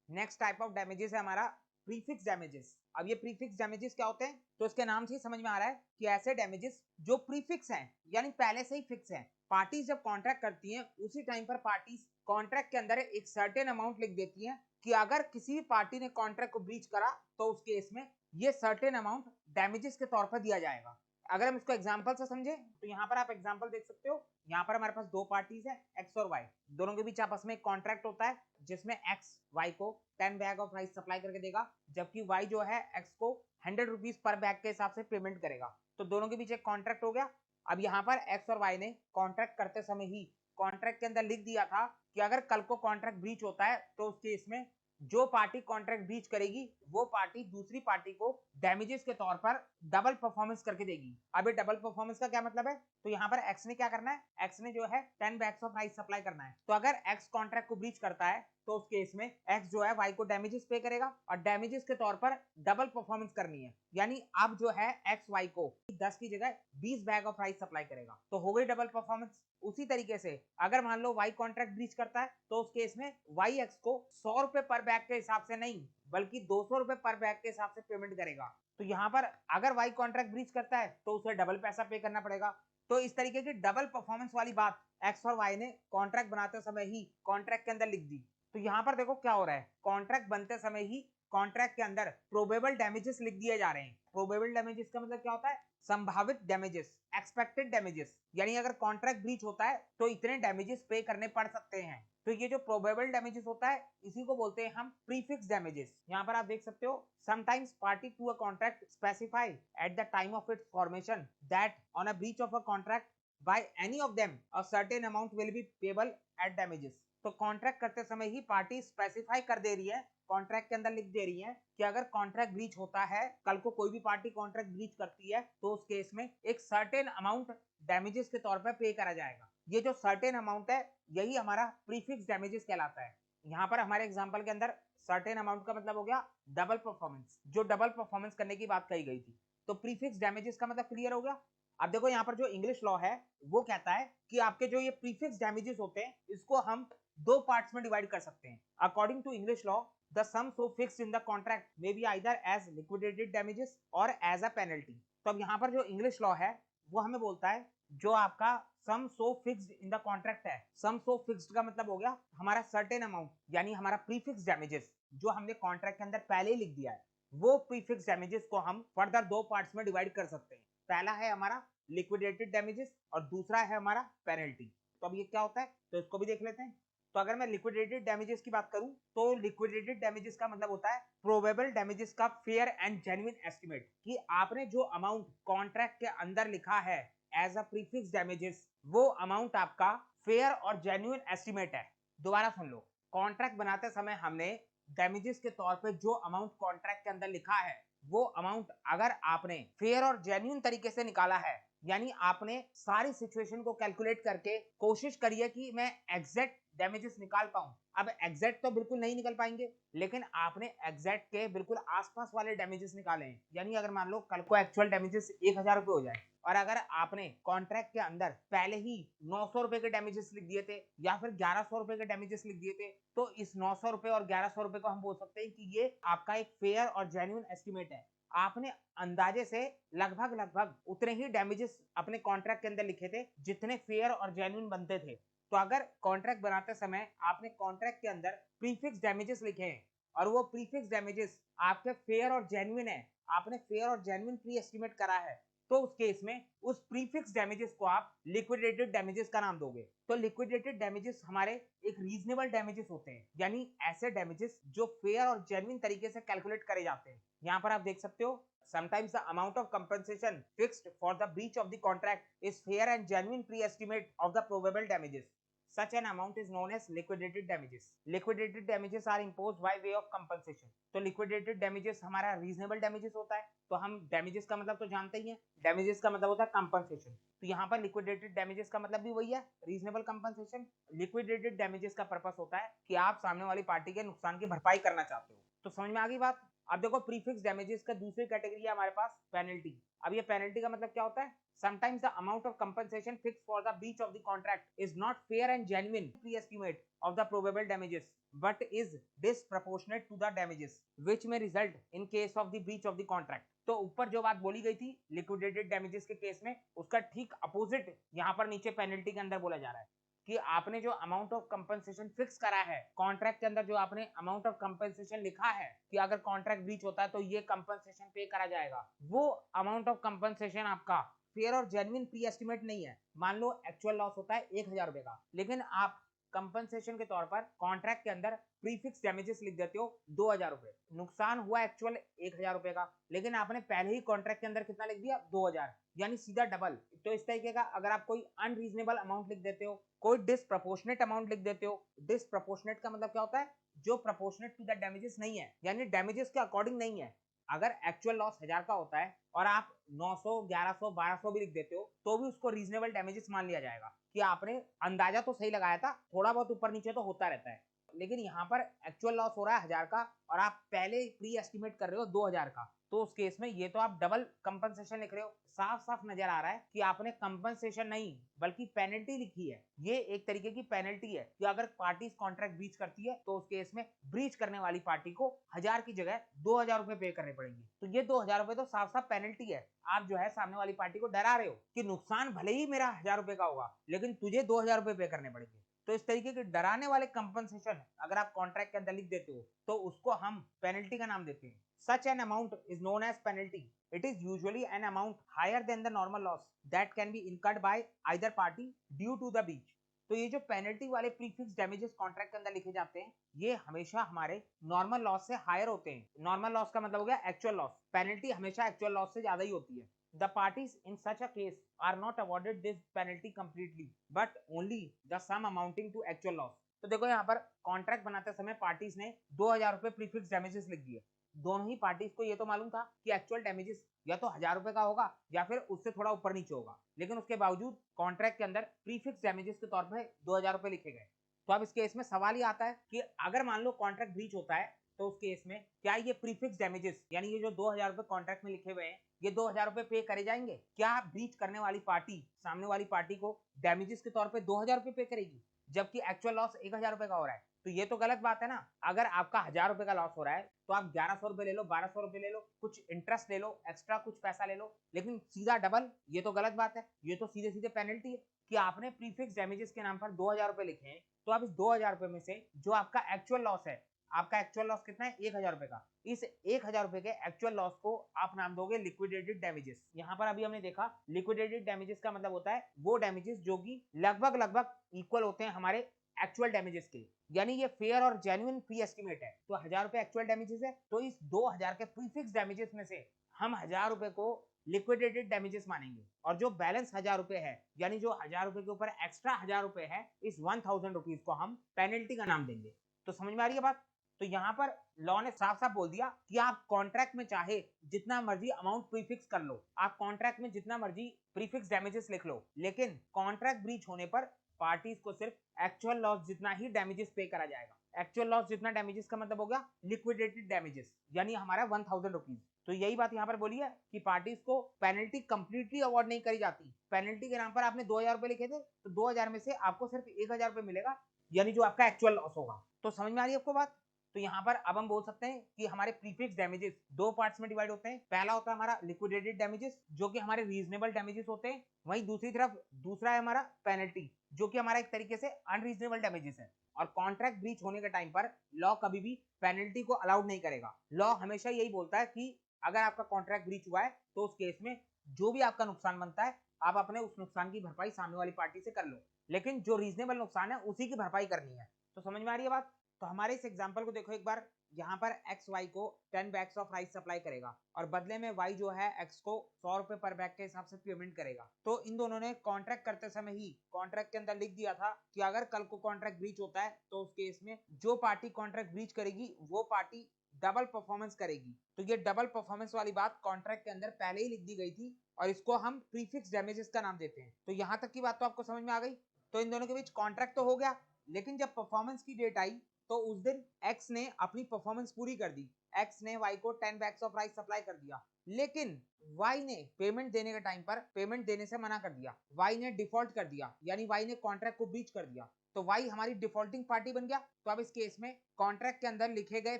Next type of damages है हमारा prefix damages. अब ये प्रीफिक्स डैमेजेस क्या होते हैं, तो इसके नाम से ही समझ में आ रहा है कि ऐसे डैमेजेस जो प्रीफिक्स हैं, यानी पहले से ही फिक्स हैं। पार्टीज जब कॉन्ट्रैक्ट करती हैं उसी टाइम पर पार्टीज कॉन्ट्रैक्ट के अंदर एक सर्टेन अमाउंट लिख देती हैं कि अगर किसी भी पार्टी ने कॉन्ट्रैक्ट को ब्रीच करा तो उस केस में ये सर्टेन अमाउंट डैमेजेस के तौर पर दिया जाएगा। अगर हम इसको एग्जांपल से समझे तो यहाँ पर आप एग्जांपल देख सकते हो। यहाँ पर हमारे पास दो पार्टीज है एक्स और वाई, दोनों के बीच आपस में एक कॉन्ट्रैक्ट होता है जिसमें एक्स वाई को 10 बैग ऑफ राइस सप्लाई करके देगा, जबकि वाई जो है एक्स को 100 रुपीज पर बैग के हिसाब से पेमेंट करेगा। तो दोनों के बीच एक कॉन्ट्रैक्ट हो गया। अब यहाँ पर एक्स और वाई ने कॉन्ट्रैक्ट करते समय ही कॉन्ट्रैक्ट के अंदर लिख दिया था कि अगर कल को कॉन्ट्रैक्ट ब्रीच होता है तो उस केस में जो पार्टी कॉन्ट्रैक्ट ब्रीच करेगी वो पार्टी दूसरी पार्टी को डैमेजेस के तौर पर डबल परफॉर्मेंस करके देगी। अब ये डबल परफॉर्मेंस का क्या मतलब है, तो यहाँ पर एक्स ने क्या करना है, एक्स ने जो है 10 बैग्स ऑफ राइस सप्लाई करना है। तो अगर एक्स कॉन्ट्रैक्ट को ब्रीच करता है तो उस केस में एक्स जो है वाई को डैमेजेस पे करेगा और डैमेजेस के तौर पर डबल परफॉर्मेंस करनी है, यानी अब जो है एक्स वाई को 10 की जगह 20 बैग ऑफ राइस सप्लाई करेगा, तो हो गई डबल परफॉर्मेंस। उसी तरीके से अगर मान लो वाई कॉन्ट्रैक्ट ब्रीच करता है तो उस केस में वाई एक्स को 100 रुपए पर बैग के हिसाब से नहीं बल्कि 200 रुपए पर बैग के हिसाब से पेमेंट करेगा। तो यहाँ पर अगर वाई कॉन्ट्रैक्ट ब्रीच करता है तो उसे डबल पैसा पे करना पड़ेगा। तो इस तरीके की डबल परफॉर्मेंस वाली बात एक्स और वाई ने कॉन्ट्रैक्ट बनाते समय ही कॉन्ट्रैक्ट के अंदर लिख दी। तो यहाँ पर देखो क्या हो रहा है, कॉन्ट्रैक्ट बनते समय ही कॉन्ट्रैक्ट के अंदर प्रोबेबल डैमेजेस लिख दिए जा रहे हैं। प्रोबेबल डैमेजेस का मतलब क्या होता है, संभावित डैमेजेस, एक्सपेक्टेड डैमेजेस, यानी अगर कॉन्ट्रैक्ट ब्रीच होता है तो इतने डैमेजेस पे करने पड़ सकते हैं। तो ये जो प्रोबेबल डैमेजेस होता है इसी को बोलते हैं हम प्रीफिक्स डैमेजेस। यहाँ पर आप देख सकते हो, sometimes party to a contract specify at the time of its formation that on a breach of a contract by any of them a certain amount will be payable at damages। तो contract करते समय ही party specify कर दे रही है, contract के अंदर लिख दे रही है कि अगर कॉन्ट्रैक्ट ब्रीच होता है, कल को कोई भी पार्टी कॉन्ट्रैक्ट ब्रीच करती है तो उस केस में एक सर्टेन अमाउंट डैमेजेस के तौर पर पे करा जाएगा। ये जो सर्टेन अमाउंट है यही हमारा प्रीफिक्स डैमेजेस कहलाता है। यहाँ पर हमारे एग्जांपल के अंदर सर्टेन अमाउंट का मतलब हो गया डबल परफॉर्मेंस, जो डबल परफॉर्मेंस करने की बात कही गई थी। तो प्रीफिक्स डैमेजेस का मतलब क्लियर हो गया। अब देखो यहाँ पर जो इंग्लिश लॉ है वो कहता है कि आपके जो ये प्रीफिक्स डैमेजेस होते हैं इसको हम दो पार्ट्स में डिवाइड कर सकते हैं। According to English law the sum so fixed in the contract may be either as liquidated damages और एज अ पेनल्टी। तो अब यहाँ पर जो इंग्लिश लॉ है वो हमें बोलता है जो आपका sum so fixed in the contract है, सम सो फिक्स्ड का मतलब हो गया हमारा सर्टेन अमाउंट, यानी हमारा प्रीफिक्स डैमेजेस जो हमने कॉन्ट्रैक्ट के अंदर पहले ही लिख दिया है, वो प्रीफिक्स डैमेजेस को हम फर्दर दो पार्ट्स में डिवाइड कर सकते हैं। पहला है हमारा लिक्विडेटेड डैमेजेस और दूसरा है हमारा पेनल्टी। तो अब ये क्या होता है तो इसको भी देख लेते हैं। तो अगर मैं लिक्विडेटेड डैमेजेस की बात करूं तो लिक्विडेटेड डैमेजेस का मतलब होता है प्रोबेबल डैमेजेस का फेयर एंड जेन्युइन एस्टिमेट, कि आपने जो अमाउंट कॉन्ट्रैक्ट के अंदर लिखा है एज अ प्रीफिक्स डैमेजेस वो अमाउंट आपका फेयर और जेन्युइन एस्टिमेट है। दोबारा सुन लो, कॉन्ट्रैक्ट बनाते समय हमने डैमेजेस के तौर पे जो अमाउंट कॉन्ट्रैक्ट के अंदर लिखा है वो अमाउंट अगर आपने फेयर और जेन्युइन तरीके से निकाला है, यानी आपने सारी सिचुएशन को कैलकुलेट करके कोशिश करी है कि मैं एग्जैक्ट डैमेजेस निकाल पाऊं। अब एग्जैक्ट तो बिल्कुल नहीं निकल पाएंगे लेकिन आपने एग्जैक्ट के बिल्कुल आसपास वाले डैमेजेस निकाले हैं। यानी अगर मान लो कल को एक्चुअल डैमेजेस 1000 रुपए हो जाए और अगर आपने कॉन्ट्रैक्ट के अंदर पहले ही 900 रुपए के डैमेजेस लिख दिए थे या फिर 1100 रुपए के डैमेजेस लिख दिए थे, तो इस 900 रुपए और 1100 रुपए को हम बोल सकते हैं कि ये आपका एक फेयर और जेन्युइन एस्टिमेट है। आपने अंदाजे से लगभग लगभग उतने ही डैमेजेस अपने कॉन्ट्रैक्ट के अंदर लिखे थे जितने फेयर और जेन्युइन बनते थे। तो अगर कॉन्ट्रैक्ट बनाते समय आपने कॉन्ट्रैक्ट के अंदर प्रीफिक्स डैमेजेस लिखे हैं और वो प्रीफिक्स डैमेजेस आपके फेयर और जेन्युइन है, आपने फेयर और जेन्युइन प्री एस्टिमेट करा है, तो उस केस में उस प्रीफिक्स डैमेजेस को आप लिक्विडेटेड डैमेजेस का नाम दोगे। तो लिक्विडेटेड डैमेजेस हमारे एक रीजनेबल डैमेजेस होते हैं, यानी ऐसे डैमेजेस जो फेयर और जेन्युइन तरीके से कैलकुलेट करे जाते हैं। यहाँ पर आप देख सकते हो, sometimes the amount of compensation fixed for the breach of the contract is fair and genuine pre-estimate of the probable damages. Such an amount is known as liquidated damages. Liquidated damages are imposed by way of compensation. तो liquidated damages हमारा reasonable damages होता है। तो हम damages का मतलब तो जानते ही हैं, damages का मतलब होता है compensation। तो यहाँ पर liquidated damages का मतलब भी वही है, reasonable compensation। liquidated damages का पर्पस होता है कि आप सामने वाली पार्टी के नुकसान की भरपाई करना चाहते हो। तो समझ में आ गई बात। अब देखो प्रीफिक्स डैमेजेस का दूसरी कैटेगरी है हमारे पास पेनल्टी। अब ये पेनल्टी का मतलब क्या होता है? Sometimes the amount of compensation fixed for the breach of the contract is not fair and genuine pre-estimate of the probable damages, but is disproportionate to the damages which may result in case of the breach of the contract। तो ऊपर जो बात बोली गई थी liquidated damages के case में, उसका ठीक अपोजिट यहाँ पर नीचे पेनल्टी के अंदर बोला जा रहा है कि आपने जो अमाउंट ऑफ कंपनसेशन फिक्स करा है कॉन्ट्रैक्ट के अंदर, जो आपने अमाउंट ऑफ कंपनसेशन लिखा है कि अगर कॉन्ट्रैक्ट ब्रीच होता है तो ये कंपनसेशन पे करा जाएगा, वो अमाउंट ऑफ कंपनसेशन आपका फेयर और जेन्युइन प्री एस्टिमेट नहीं है। मान लो एक्चुअल लॉस होता है 1000 रुपए का, लेकिन आप कंपनसेशन के तौर पर कॉन्ट्रैक्ट के अंदर प्रीफिक्स डैमेजेस लिख देते हो 2000 रुपए। नुकसान हुआ एक्चुअल 1000 रुपए का, लेकिन आपने पहले ही कॉन्ट्रैक्ट के अंदर कितना लिख दिया? 2000, यानी सीधा डबल। तो इस तरीके का अगर आप कोई अनरीजनेबल अमाउंट लिख देते हो, कोई डिसप्रपोर्शनेट अमाउंट लिख देते हो, डिसप्रपोर्शनेट का मतलब क्या होता है? जो प्रपोर्शनेट टू द डैमेजेस नहीं है, यानी डैमेजेस के अकॉर्डिंग नहीं है। अगर एक्चुअल लॉस 1000 का होता है और आप 900, 1100, 1200 भी लिख देते हो तो भी उसको रीजनेबल डैमेजेस मान लिया जाएगा कि आपने अंदाजा तो सही लगाया था, थोड़ा बहुत ऊपर नीचे तो होता रहता है। लेकिन यहाँ पर एक्चुअल लॉस हो रहा है 1000 का और आप पहले प्री एस्टिमेट कर रहे हो 2000 का, तो उस केस में ये तो आप डबल कंपनसेशन लिख रहे हो। साफ साफ नजर आ रहा है कि आपने कंपनसेशन नहीं बल्कि पेनल्टी लिखी है। ये एक तरीके की पेनल्टी है कि अगर पार्टी कॉन्ट्रैक्ट ब्रीच करती है तो उस केस में ब्रीच करने वाली पार्टी को 1000 की जगह 2000 रुपए पे करने पड़ेंगे। तो ये 2000 रुपए तो साफ साफ पेनल्टी है। आप जो है सामने वाली पार्टी को डरा रहे हो कि नुकसान भले ही मेरा 1000 रुपए का होगा लेकिन तुझे 2000 रुपए पे करने पड़ेंगे। तो इस तरीके के डराने वाले कंपनसेशन अगर आप कॉन्ट्रैक्ट के अंदर लिख देते हो तो उसको हम पेनल्टी का नाम देते हैं। Such an amount is known as penalty. It is usually an amount higher than the normal loss that can be incurred by either party due to the breach. तो ये जो पेनल्टी वाले प्रीफिक्स डैमेजेस कॉन्ट्रैक्ट के अंदर लिखे जाते हैं ये हमेशा हमारे नॉर्मल लॉस से हायर होते हैं। नॉर्मल लॉस का मतलब हो गया एक्चुअल लॉस, पेनल्टी हमेशा एक्चुअल लॉस से ज्यादा ही होती है। The parties in such a case are not awarded this penalty completely, but only the sum amounting to actual loss. तो देखो यहाँ पर कॉन्ट्रैक्ट बनाते समय पार्टीज ने 2000 रुपए प्रीफिक्स डैमेजेस लिख दिए। दोनों ही पार्टीज को ये तो मालूम था कि एक्चुअल डैमेजेस या तो 1000 रुपए का होगा या फिर उससे थोड़ा ऊपर नीचे होगा, लेकिन उसके बावजूद कॉन्ट्रैक्ट के अंदर प्रीफिक्स डैमेजेस के तौर पर 2000 रुपए लिखे गए। तो अब इस केस में सवाल ये आता है कि अगर मान लो कॉन्ट्रैक्ट ब्रीच होता है तो उस केस में क्या ये प्रीफिक्स डैमेजेस यानी ये जो 2000 रुपए कॉन्ट्रैक्ट में लिखे हुए हैं ये 2000 रुपए पे करे जाएंगे? क्या ब्रीच करने वाली पार्टी सामने वाली पार्टी को डैमेजेस के तौर पे 2000 रुपए पे करेगी जबकि एक्चुअल लॉस 1000 रुपए का हो रहा है? तो ये तो गलत बात है ना। अगर आपका 1000 रुपए का लॉस हो रहा है तो आप 1100 रुपए ले लो, 1200 रुपए ले लो, कुछ इंटरेस्ट ले लो, एक्स्ट्रा कुछ पैसा ले लो, लेकिन सीधा डबल, ये तो गलत बात है। ये तो सीधे सीधे पेनल्टी है कि आपने प्रीफिक्स डैमेजेस के नाम पर 2000 रुपए लिखे हैं, तो आप इस 2000 रुपए में से जो आपका एक्चुअल लॉस है, आपका एक्चुअल लॉस कितना है? 1000 रुपए का। इस 1000 रुपए के एक्चुअल लॉस को आप नाम दोगे लिक्विडेटेड डैमेजेस। यहाँ पर अभी हमने देखा लिक्विडेटेड डैमेजेस का मतलब होता है वो डैमेजेस जो कि लगभग लगभग इक्वल होते हैं हमारे एक्चुअल डैमेजेस के, यानी ये फेयर और जेन्युइन प्री एस्टिमेट है। तो 1000 रुपए एक्चुअल डैमेजेस है, तो इस 2000 के प्रीफिक्स डैमेजेस में से हम 1000 रुपए को लिक्विडेटेड डैमेजेस मानेंगे और जो बैलेंस 1000 रुपए है यानी जो 1000 रुपए के ऊपर एक्स्ट्रा 1000 रुपए है, इस 1000 रुपीज को हम पेनल्टी का नाम देंगे। तो समझ में आ रही है बात? तो यहाँ पर लॉ ने साफ साफ बोल दिया कि आप कॉन्ट्रैक्ट में चाहे जितना मर्जी अमाउंट प्रीफिक्स कर लो, आप कॉन्ट्रैक्ट में जितना मर्जी प्रीफिक्स डैमेजेस लिख लो, लेकिन कॉन्ट्रैक्ट ब्रीच होने पर पार्टीज को सिर्फ एक्चुअल लॉस जितना ही डैमेजेस पे करा जाएगा। एक्चुअल लॉस जितना डैमेजेस का मतलब हो गया लिक्विडेटेड डैमेजेस, यानी हमारा 1000 रुपीज। तो यही बात यहाँ पर बोली है कि पार्टीज को पेनल्टी कंप्लीटली अवॉर्ड नहीं करी जाती। पेनल्टी के नाम पर आपने 2000 रुपए लिखे थे तो 2000 में से आपको सिर्फ 1000 रुपए मिलेगा, यानी जो आपका एक्चुअल लॉस होगा। तो समझ में आ रही है आपको बात? तो यहाँ पर अब हम बोल सकते हैं कि हमारे प्रीफिक्स डैमेजेस दो पार्ट्स में डिवाइड होते हैं। पहला होता है हमारा लिक्विडेटेड डैमेजेस जो कि हमारे रीजनेबल डैमेजेस होते हैं, वहीं दूसरी तरफ दूसरा है हमारा पेनल्टी जो कि हमारा एक तरीके से अनरीजनेबल डैमेजेस है। और कॉन्ट्रैक्ट ब्रीच होने के टाइम पर लॉ कभी भी पेनल्टी को अलाउड नहीं करेगा। लॉ हमेशा यही बोलता है कि अगर आपका कॉन्ट्रैक्ट ब्रीच हुआ है तो उस केस में जो भी आपका नुकसान बनता है आप अपने उस नुकसान की भरपाई सामने वाली पार्टी से कर लो, लेकिन जो रीजनेबल नुकसान है उसी की भरपाई करनी है। तो समझ में आ रही है बात? तो हमारे इस एग्जांपल को देखो एक बार। यहाँ पर एक्स वाई को 10 बैग्स ऑफ राइस सप्लाई करेगा और बदले में वाई जो है एक्स को 100 रुपए पर बैग के हिसाब से पेमेंट करेगा। तो इन दोनों ने कॉन्ट्रैक्ट करते समय ही कॉन्ट्रैक्ट के अंदर लिख दिया था कि अगर कल को कॉन्ट्रैक्ट ब्रीच होता है तो उस केस में जो पार्टी कॉन्ट्रैक्ट ब्रीच करेगी वो पार्टी डबल परफॉर्मेंस करेगी। तो ये डबल परफॉर्मेंस वाली बात कॉन्ट्रैक्ट के अंदर पहले ही लिख दी गई थी और इसको हम प्रीफिक्स डैमेजेस का नाम देते हैं। तो यहाँ तक की बात तो आपको समझ में आ गई। तो इन दोनों के बीच कॉन्ट्रैक्ट तो हो गया, लेकिन जब परफॉर्मेंस की डेट आई तो उस दिन एक्स ने अपनी परफॉर्मेंस पूरी कर दी, एक्स ने वाई को 10 बैग्स ऑफ राइस सप्लाई कर दिया, लेकिन वाई ने पेमेंट देने के टाइम पर पेमेंट देने से मना कर दिया, वाई ने डिफॉल्ट कर दिया, यानी वाई ने कॉन्ट्रैक्ट को ब्रीच कर दिया, तो वाई हमारी डिफॉल्टिंग पार्टी बन गया। तो अब इस केस में कॉन्ट्रैक्ट के अंदर लिखे गए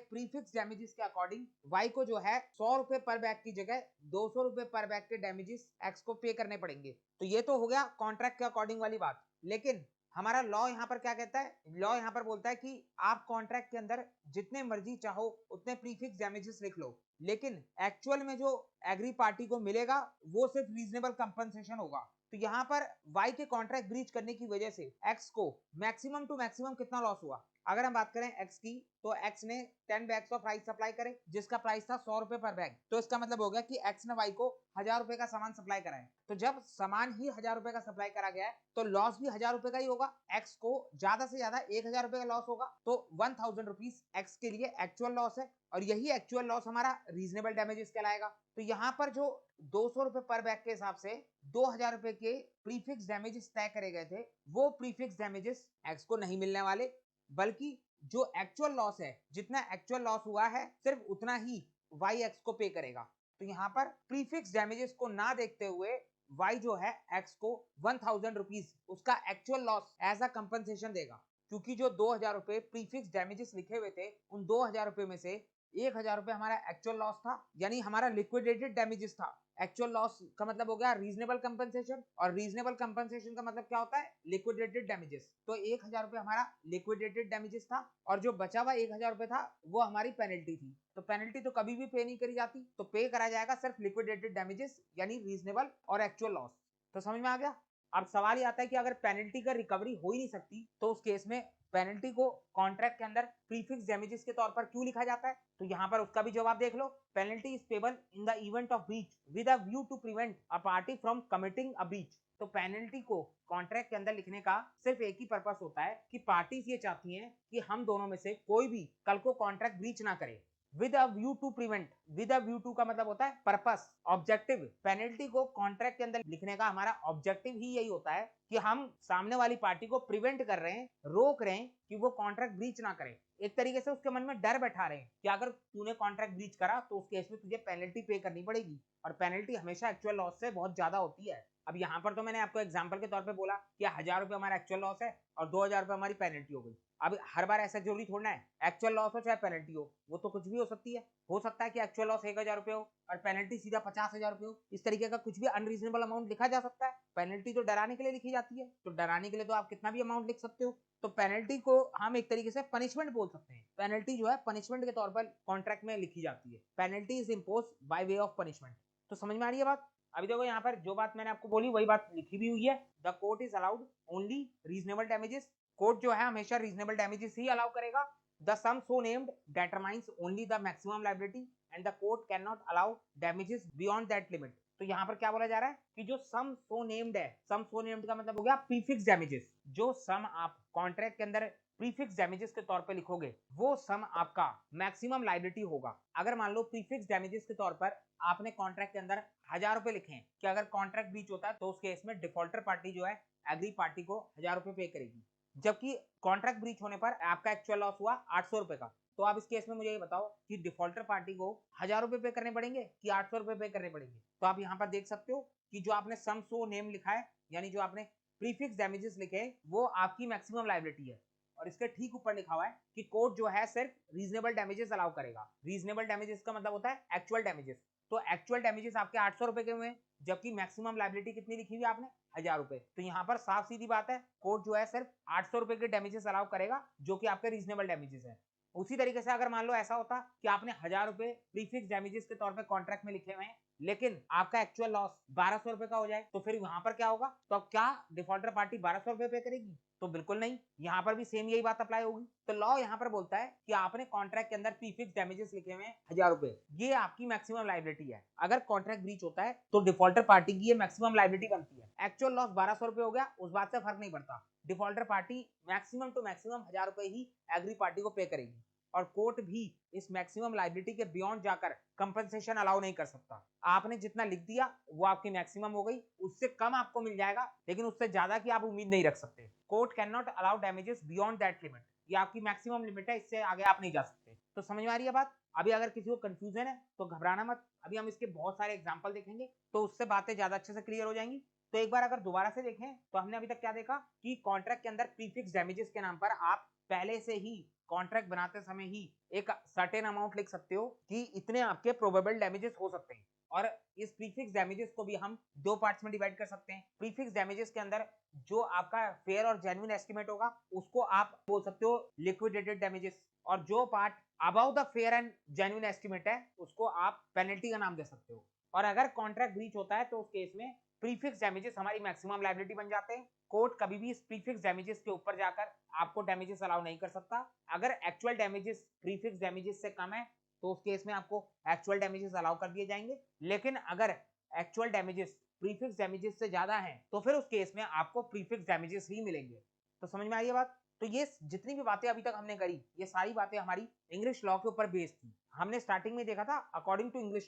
प्रीफिक्स डैमेजेस के अकॉर्डिंग वाई को जो है 100 रुपए पर बैग की जगह 200 रुपए पर बैग के डैमेजेस एक्स को पे करने पड़ेंगे। तो ये तो हो गया कॉन्ट्रैक्ट के अकॉर्डिंग वाली बात, लेकिन हमारा लॉ यहाँ पर क्या कहता है, लॉ यहाँ पर बोलता है कि आप कॉन्ट्रैक्ट के अंदर जितने मर्जी चाहो उतने प्रीफिक्स डैमेजेस लिख लो, लेकिन एक्चुअल में जो एग्री पार्टी को मिलेगा वो सिर्फ रीजनेबल कंपनसेशन होगा। तो यहाँ पर वाई के कॉन्ट्रैक्ट ब्रीच करने की वजह से एक्स को मैक्सिमम टू मैक्सिमम कितना लॉस हुआ, अगर हम बात करें एक्स की, तो एक्स ने 10 बैग्स ऑफ राइस सप्लाई करे जिसका प्राइस था 100 रुपए पर बैग, तो इसका मतलब हो गया कि एक्स ने वाई को 1000 रुपए का सामान सप्लाई करा है। तो जब सामान ही 1000 रुपए का सप्लाई करा गया है तो लॉस भी 1000 रुपए का ही होगा, एक्स को ज्यादा से ज्यादा 1000 रुपए का लॉस होगा, तो 1000 रुपीज एक्स के लिए एक्चुअल लॉस है, और यही एक्चुअल लॉस हमारा रीजनेबल डैमेजेस कहलाएगा। तो यहाँ पर जो 200 रुपए पर बैग के हिसाब से 2000 रुपए के प्रीफिक्स डैमेजेस तय करे गए थे, वो प्रीफिक्स डैमेजेस एक्स को नहीं मिलने वाले, बल्कि जो एक्चुअल लॉस है, जितना एक्चुअल लॉस हुआ है सिर्फ उतना ही वाई एक्स को पे करेगा। तो यहाँ पर प्रीफिक्स डैमेजेस को ना देखते हुए वाई जो है एक्स को 1000 रुपीज उसका actual loss as a compensation देगा, क्योंकि जो 2000 रुपए प्रीफिक्स डैमेजेस लिखे हुए थे उन 2000 रुपए में से 1000 रुपए हमारा एक्चुअल लॉस था, यानी हमारा लिक्विडेटेड डैमेजेस था। एक्चुअल लॉस का मतलब हो गया रीजनेबल कंपनसेशन, और रीजनेबल कंपनसेशन का मतलब क्या होता है, लिक्विडेटेड डैमेजेस। तो 1000 रुपए हमारा लिक्विडेटेड डैमेजेस था, और जो बचा हुआ 1000 रुपए था वो हमारी पेनल्टी थी। तो पेनल्टी तो कभी भी पे नहीं करी जाती, तो पे करा जाएगा सिर्फ लिक्विडेटेड डैमेजेस यानी रीजनेबल और एक्चुअल लॉस। तो समझ में आ गया। अब सवाल ये आता है कि अगर पेनल्टी का रिकवरी हो ही नहीं सकती तो उस केस में पेनल्टी को कॉन्ट्रैक्ट के अंदर प्रीफिक्स डैमेजेस के तौर पर क्यों लिखा जाता है, तो यहाँ पर उसका भी जवाब देख लो। Penalty is payable in the event of breach with a view to prevent a party from committing a breach. तो पेनल्टी को कॉन्ट्रैक्ट के अंदर लिखने का सिर्फ एक ही पर्पस होता है कि पार्टीज ये चाहती हैं कि हम दोनों में से कोई भी कल को कॉन्ट्रैक्ट ब्रीच ना करे। With a view to prevent, with a view to का मतलब होता है पर्पस, ऑब्जेक्टिव। पेनल्टी को कॉन्ट्रैक्ट के अंदर लिखने का हमारा ऑब्जेक्टिव ही यही होता है कि हम सामने वाली पार्टी को प्रिवेंट कर रहे हैं, रोक रहे हैं कि वो कॉन्ट्रैक्ट ब्रीच ना करे। एक तरीके से उसके मन में डर बैठा रहे हैं कि अगर तूने कॉन्ट्रैक्ट ब्रीच करा तो उस केस में तुझे पेनल्टी पे करनी पड़ेगी, और पेनल्टी हमेशा एक्चुअल लॉस से बहुत ज्यादा होती है। अब यहाँ पर तो मैंने आपको एग्जांपल के तौर पे बोला कि 1000 रुपए हमारा एक्चुअल लॉस है और 2000 रुपए हमारी पेनल्टी हो गई। अब हर बार ऐसा जरूरी थोड़ा है एक्चुअल लॉस हो चाहे पेनल्टी हो, वो तो कुछ भी हो सकती है। हो सकता है कि एक्चुअल लॉस 1000 रुपए हो और पेनल्टी सीधा 50,000 रुपए हो, इस तरीके का कुछ भी अनरीजनेबल अमाउंट लिखा जा सकता है। पेनल्टी तो डराने के लिए लिखी जाती है, तो डराने के लिए तो आप कितना भी अमाउंट लिख सकते हो। तो पेनल्टी को हम एक तरीके से पनिशमेंट बोल सकते हैं, पेनल्टी जो है पनिशमेंट के तौर पर कॉन्ट्रैक्ट में लिखी जाती है। Penalty is impose by way of punishment. तो समझ में आ रही है बात। अभी देखो यहाँ पर जो बात मैंने आपको बोली वही बात लिखी भी हुई है। The court is allowed only reasonable damages. Court जो है हमेशा रीजनेबल डैमेजेस ही अलाउ करेगा। The sum so named determines only the maximum liability and the court can not allow damages beyond that limit. तो यहाँ पर क्या बोला जा रहा है कि जो सम सो नेम्ड है, सम सो नेम्ड का मतलब हो गया प्रीफिक्स डैमेजेस। जो सम आप कॉन्ट्रैक्ट के अंदर प्रीफिक्स डैमेजेस के तौर पे लिखोगे वो सम आपका मैक्सिमम लायबिलिटी होगा। अगर मान लो प्रीफिक्स डैमेजेस के तौर पर आपने कॉन्ट्रैक्ट के अंदर 1000 रुपए लिखे हैं कि अगर कॉन्ट्रैक्ट ब्रीच होता है तो उस केस में डिफॉल्टर पार्टी जो है एग्री पार्टी को 1000 रुपए पे करेगी, जबकि कॉन्ट्रैक्ट ब्रीच होने पर आपका एक्चुअल लॉस हुआ 800 रुपए का। तो आप इस केस में मुझे ये बताओ कि डिफॉल्टर पार्टी को 1000 रुपए पे करने पड़ेंगे कि 800 रुपए पे करने पड़ेंगे। तो आप यहाँ पर देख सकते हो कि जो आपने सम सो नेम लिखा है, यानी जो आपने प्रीफिक्स डैमेजेस लिखे वो आपकी मैक्सिमम लायबिलिटी है, और इसके ठीक ऊपर लिखा हुआ है कि कोर्ट जो है सिर्फ रीजनेबल डैमेजेस अलाउ करेगा। रीजनेबल डैमेजेस का मतलब होता है एक्चुअल डैमेजेस। तो एक्चुअल डैमेजेस आपके 800 रुपए के हुए, जबकि मैक्सिमम लायबिलिटी कितनी लिखी हुई आपने 1000 रुपए। तो यहाँ पर साफ सीधी बात है, कोर्ट जो है सिर्फ 800 रुपए के डैमेजेस अलाउ करेगा जो कि आपके रीजनेबल डैमेजेस है। उसी तरीके से अगर मान लो ऐसा होता कि आपने 1000 रुपए प्रीफिक्स डैमेजेस के तौर पे कॉन्ट्रैक्ट में लिखे हुए हैं, लेकिन आपका एक्चुअल लॉस 1200 रुपए का हो जाए, तो फिर वहां पर क्या होगा, तो अब क्या डिफॉल्टर पार्टी 1200 रुपए पे करेगी? तो बिल्कुल नहीं। यहाँ पर भी सेम यही बात अप्लाई होगी। तो लॉ यहाँ पर बोलता है कि आपने कॉन्ट्रैक्ट के अंदर प्रीफिक्स डैमेजेस लिखे हुए हैं 1000 रुपए, ये आपकी मैक्सिमम लायबिलिटी है। अगर कॉन्ट्रैक्ट ब्रीच होता है तो डिफॉल्टर पार्टी की ये मैक्सिमम लायबिलिटी बनती है। एक्चुअल लॉस 1200 रुपए हो गया, उस बात से फर्क नहीं पड़ता, defaulter party maximum to maximum 1000 रुपए ही एग्री पार्टी को पे करेगी, और कोर्ट भी इस मैक्सिमम लायबिलिटी के बियॉन्ड जाकर कंपनसेशन अलाउ नहीं कर सकता। आपने जितना लिख दिया वो आपकी मैक्सिमम हो गई, उससे कम आपको मिल जाएगा, लेकिन उससे ज्यादा की आप उम्मीद नहीं रख सकते। Court can not allow damages beyond that limit, ये आपकी मैक्सिमम लिमिट है, इससे आगे आप नहीं जा सकते। तो समझ में आ रही है बात? अभी अगर किसी को कंफ्यूजन है तो घबराना मत, अभी हम इसके बहुत सारे एग्जाम्पल देखेंगे तो उससे बातें ज्यादा अच्छे से क्लियर हो जाएंगी। तो एक बार अगर दोबारा से देखें तो हमने अभी तक क्या देखा कि कॉन्ट्रैक्ट के अंदर प्रीफिक्स डैमेजेस के नाम पर आप पहले से ही कॉन्ट्रैक्ट बनाते समय ही एक सर्टेन अमाउंट लिख सकते हो कि इतने आपके प्रोबेबल डैमेजेस हो सकते हैं। और इस प्रीफिक्स डैमेजेस को भी हम दो पार्ट्स में डिवाइड कर सकते हैं। प्रीफिक्स डैमेजेस के अंदर जो आपका फेयर और जेन्युइन एस्टिमेट होगा उसको आप बोल सकते हो लिक्विडेटेड डैमेजेस, और जो part about the fair and genuine estimate है उसको आप पेनल्टी का नाम दे सकते हो। और अगर कॉन्ट्रैक्ट ब्रीच होता है तो उस केस में प्रीफिक्स डैमेजेस हमारी मैक्सिमम लायबिलिटी बन जाते हैं। कोर्ट कभी भी इस प्रीफिक्स डैमेजेस के ऊपर जाकर आपको डैमेजेस अलाउ नहीं कर सकता। अगर एक्चुअल डैमेजेस प्रीफिक्स डैमेजेस से कम है तो उस केस में आपको एक्चुअल डैमेजेस अलाउ कर दिए जाएंगे, लेकिन अगर एक्चुअल डैमेजेस प्रीफिक्स डैमेजेस से ज्यादा है तो फिर उस केस में आपको प्रीफिक्स डैमेजेस ही मिलेंगे। तो समझ में आई है बात? तो ये जितनी भी बातें अभी तक हमने करी ये सारी बातें हमारी इंग्लिश लॉ के ऊपर बेस्ड थी। हमने स्टार्टिंग में देखा था अकॉर्डिंग टू इंग्लिश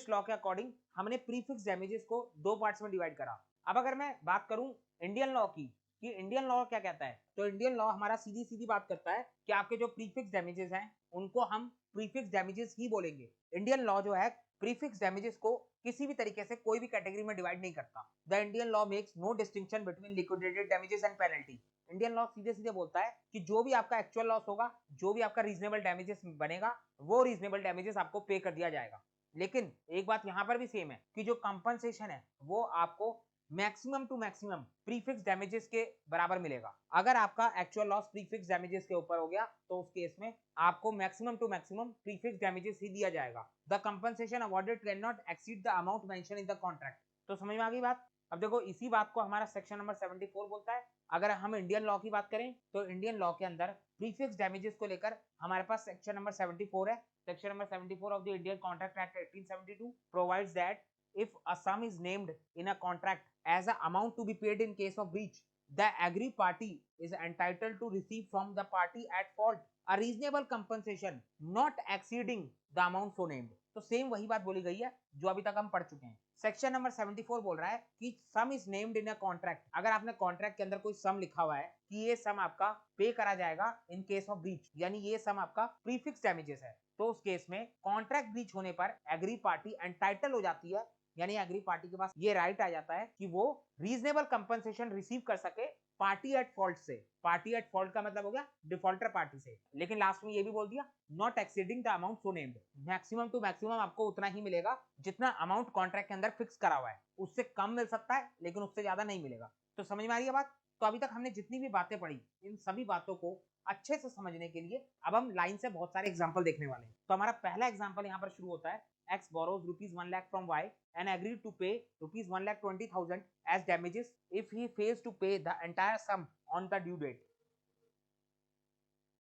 लॉ के अकॉर्डिंग हमने प्रीफिक्स डैमेजेस को दो पार्ट्स में डिवाइड करा। अब अगर मैं बात करूं इंडियन लॉ की कि इंडियन लॉ क्या कहता है, तो इंडियन लॉ हमारा सीधी सीधी बात करता है कि आपके जो प्रीफिक्स डैमेजेस हैं उनको हम प्रीफिक्स डैमेजेस ही बोलेंगे। इंडियन लॉ जो है प्रीफिक्स डैमेजेस को किसी भी तरीके से कोई भी कैटेगरी में डिवाइड नहीं करता। The Indian law makes no distinction between liquidated damages and penalty. Indian law सीधे सीधे बोलता है कि जो भी आपका एक्चुअल लॉस होगा, जो भी आपका रीजनेबल डैमेजेस बनेगा, वो रीजनेबल डैमेजेस आपको पे कर दिया जाएगा। लेकिन एक बात यहां पर भी सेम है कि जो कंपनसेशन है वो आपको maximum to maximum prefix damages के बराबर मिलेगा। अगर आपका एक्चुअल लॉस प्रीफिक्स डैमेजेस के ऊपर हो गया तो उस केस में आपको maximum to maximum prefix damages ही दिया जाएगा। The compensation awarded cannot exceed the amount mention in the contract. तो समझ में आ गई बात? अब देखो इसी बात को हमारा सेक्शन नंबर 74 बोलता है। अगर हम इंडियन लॉ की बात करें तो इंडियन लॉ के अंदर प्रीफिक्स डैमेजेस को लेकर हमारे पास सेक्शन नंबर 74 है। Section number 74 of the Indian contract act 1872 provides that if a sum is named in a contract as an amount to be paid in case of breach, the aggrieved party is entitled to receive from the party at fault a reasonable compensation not exceeding the amount so named। तो same वही बात बोली गई है जो अभी तक हम पढ़ चुके हैं। सेक्शन नंबर 74 बोल रहा है कि सम is named in a contract, अगर आपने कॉन्ट्रैक्ट के अंदर कोई सम लिखा हुआ है कि ये सम आपका पे करा जाएगा इन केस ऑफ ब्रीच, यानी ये सम आपका प्रीफिक्स डैमेजेस है, तो उस केस में कॉन्ट्रैक्ट ब्रीच होने पर एग्री पार्टी एंटाइटल हो जाती है, यानी एग्री पार्टी के पास ये राइट आ जाता है कि वो रीजनेबल कंपनसेशन रिसीव कर सके पार्टी एट फॉल्ट से। पार्टी एट फॉल्ट का मतलब हो गया डिफॉल्टर पार्टी से, लेकिन लास्ट में ये भी बोल दिया not exceeding the amount so named. Maximum to maximum आपको उतना ही मिलेगा जितना अमाउंट कॉन्ट्रैक्ट के अंदर फिक्स करा हुआ है, उससे कम मिल सकता है लेकिन उससे ज्यादा नहीं मिलेगा। तो समझ में आ रही है बात? तो अभी तक हमने जितनी भी बातें पढ़ी इन सभी बातों को अच्छे से समझने के लिए अब हम लाइन से बहुत सारे एग्जांपल देखने वाले हैं। तो हमारा पहला एग्जांपल यहाँ पर शुरू होता है। X borrows rupees 1 lakh from Y and agreed to pay rupees 1,20,000 as damages if he fails to pay the entire sum on the due date।